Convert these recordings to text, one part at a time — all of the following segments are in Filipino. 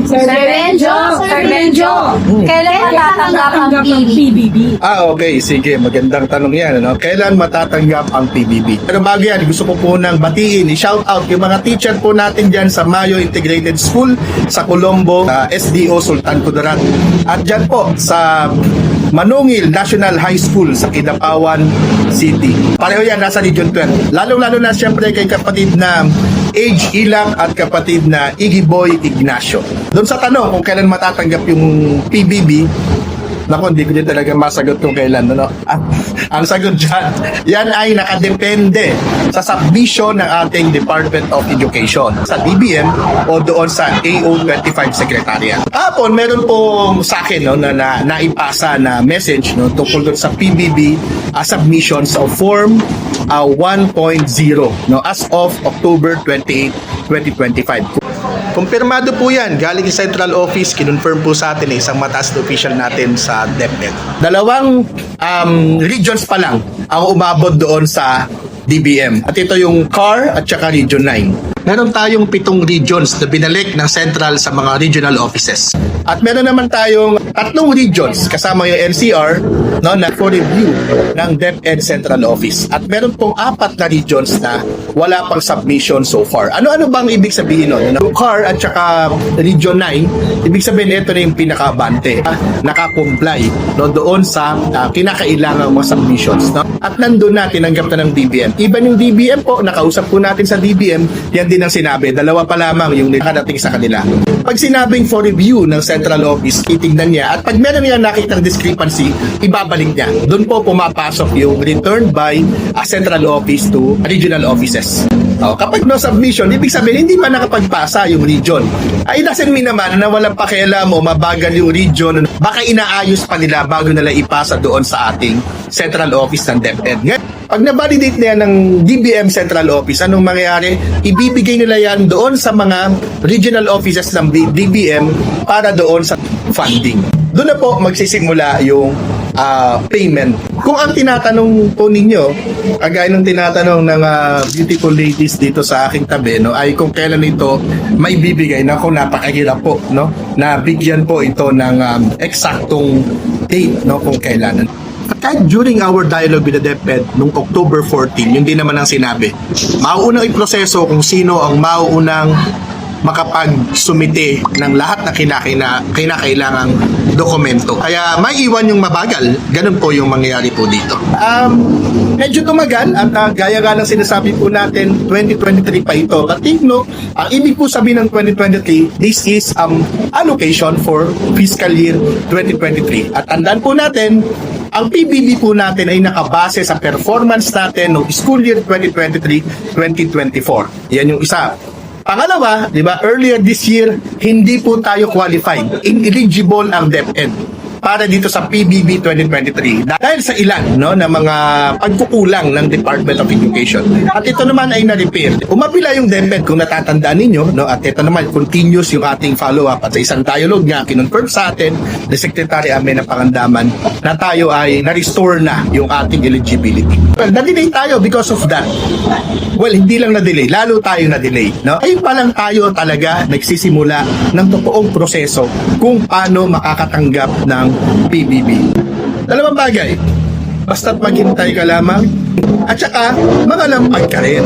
Sir Benjo, kailan matatanggap ang PBB? Okay. Sige. Magandang tanong yan. Ano? Kailan matatanggap ang PBB? Pero bago yan, gusto ko po nang batiin, i-shout out yung mga teacher po natin dyan sa Mayo Integrated School, sa Colombo, SDO Sultan Kudarat. At dyan po sa Manungil National High School sa Kidapawan City. Pareho yan, nasa Region 12. Lalo-lalo na siyempre kay kapatid na Age Ilak at kapatid na Iggy Boy Ignacio. Doon sa tanong kung kailan matatanggap yung PBB, naku, hindi ko din talaga masagot kung kailan. No? Ang sagot dyan, yan ay nakadepende sa submission ng ating Department of Education sa DBM o doon sa AO25 Secretariat. Hapon, meron po sa akin na naipasa na message tungkol doon sa PBB submissions of Form 1.0 as of October 28, 2025. Kumpirmado po yan, galing sa Central Office, kinonfirm po sa atin isang mataas na official natin sa DepEd. Dalawang regions pa lang ang umabot doon sa DBM. At ito yung CAR at saka Region 9. Meron tayong 7 regions na binalik ng Central sa mga regional offices. At meron naman tayong 3 regions kasama yung NCR na for review ng DepEd Central Office. At meron pong 4 na regions na wala pang submission so far. Ano-ano bang ibig sabihin nun? Yung CAR at saka Region 9, ibig sabihin ito na yung pinakabante. Nakakomply doon sa kinakailangan mga submissions. At nandun na, tinanggap na ng DBM. Even yung DBM po, nakausap po natin sa DBM, yan din ang sinabi. 2 pa lamang yung nakadating sa kanila. Pag sinabing for review ng Central Office, titignan niya. At pag meron niya nakitang discrepancy, ibabalik niya. Doon po pumapasok yung returned by a Central Office to regional offices. Kapag no submission, ibig sabihin hindi pa nakapagpasa yung region. Ay doesn't mean naman na walang pakialam o mabagal yung region. Baka inaayos pa nila bago nila ipasa doon sa ating Central Office ng DepEd. Pag na-validate na yan ng DBM Central Office, anong mangyayari? Ibibigay nila yan doon sa mga regional offices ng DBM para doon sa funding. Doon na po magsisimula yung payment. Kung ang tinatanong po ninyo, kagaya ng tinatanong ng beautiful ladies dito sa aking tabi, ay kung kailan ito maibibigay, na kung napakahirap po, na bigyan po ito ng eksaktong date, kung kailan. Kahit during our dialogue with the DepEd noong October 14, yun din naman ang sinabi. Mauunang iproseso kung sino ang mauunang makapag-sumite ng lahat na kinakailangang dokumento. Kaya may iwan yung mabagal, ganun po yung mangyayari po dito. Medyo tumagal at gaya nga ng sinasabi po natin, 2023 pa ito. But ang ibig po sabihin ng 2023, this is allocation for fiscal year 2023. At tandaan po natin, ang PBB po natin ay nakabase sa performance natin ng school year 2023-2024. Yan yung isa. Pangalawa, di ba, earlier this year, hindi po tayo qualified. Ineligible ang DepEd para dito sa PBB 2023 dahil sa ilan na mga pagkukulang ng Department of Education. At ito naman ay na-repair. Umapila yung DepEd kung natatandaan ninyo, at ito naman continuous yung ating follow-up at sa isang dialogue niya, kinonfirm sa atin ni Secretary Amena Pangandaman na tayo ay na-restore na yung ating eligibility. Well, na-delay tayo because of that. Well, hindi lang na-delay, lalo tayo na-delay. Ayun pa lang tayo talaga nagsisimula ng totoong proseso kung paano makakatanggap ng PBB. Dalawang bagay, basta't maghintay ka lamang at saka magalampag ka rin.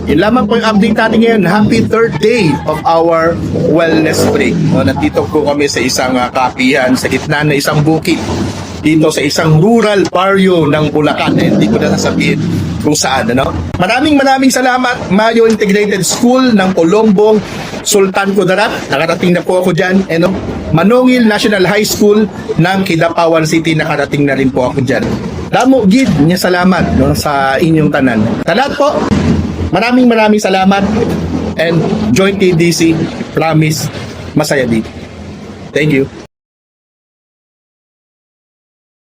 Yun lamang po yung update natin ngayon. Happy 3rd day of our wellness break. Nandito po kami sa isang kapihan sa gitna na isang bukid dito sa isang rural barrio ng Bulacan. Hindi ko na sasabihin kung saan. Maraming salamat, Mayo Integrated School ng Colombo, Sultan Kudarat. Nakarating na po ako dyan. Manungil National High School ng Kidapawan City. Nakarating na rin po ako dyan. Damo gid niya salamat sa inyong tanan. Sa lahat po, maraming salamat. And join KDC, promise, masaya dito. Thank you.